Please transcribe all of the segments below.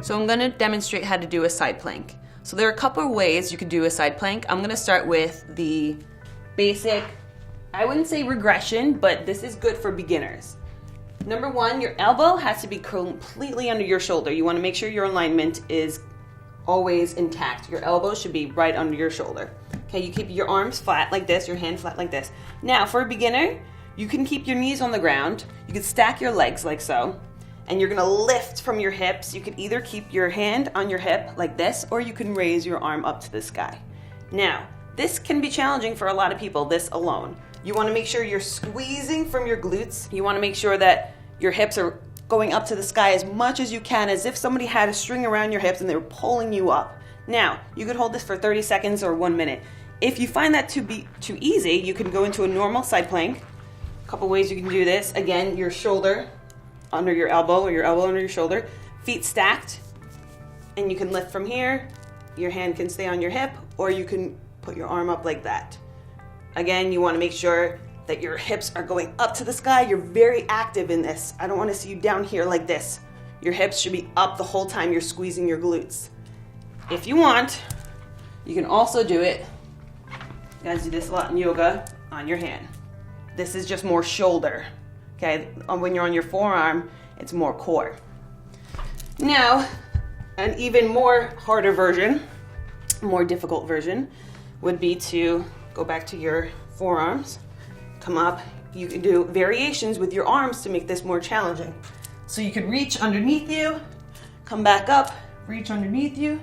So I'm going to demonstrate how to do a side plank. So there are a couple of ways you could do a side plank. I'm going to start with the basic, I wouldn't say regression, but this is good for beginners. Number one, your elbow has to be completely under your shoulder. You want to make sure your alignment is always intact. Your elbow should be right under your shoulder. Okay, you keep your arms flat like this, your hand flat like this. Now, for a beginner, you can keep your knees on the ground. You can stack your legs like so, and you're gonna lift from your hips. You can either keep your hand on your hip like this, or you can raise your arm up to the sky. Now, this can be challenging for a lot of people, this alone. You wanna make sure you're squeezing from your glutes. You wanna make sure that your hips are going up to the sky as much as you can, as if somebody had a string around your hips and they were pulling you up. Now, you could hold this for 30 seconds or 1 minute. If you find that to be too easy, you can go into a normal side plank. A couple ways you can do this. Again, your shoulder under your elbow, or your elbow under your shoulder, feet stacked, and you can lift from here. Your hand can stay on your hip, or you can put your arm up like that. Again, you want to make sure that your hips are going up to the sky. You're very active in this. I don't want to see you down here like this. Your hips should be up the whole time you're squeezing your glutes. If you want, you can also do it, you guys do this a lot in yoga, on your hand. This is just more shoulder. Okay, when you're on your forearm, it's more core. Now, an even more harder version, more difficult version, would be to go back to your forearms, come up. You can do variations with your arms to make this more challenging. So you could reach underneath you, come back up, reach underneath you,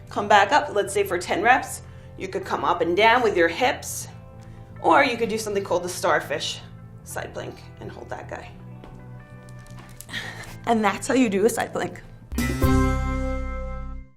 come back up. Let's say for 10 reps, you could come up and down with your hips, or you could do something called the starfish side plank and hold that guy. And that's how you do a side plank.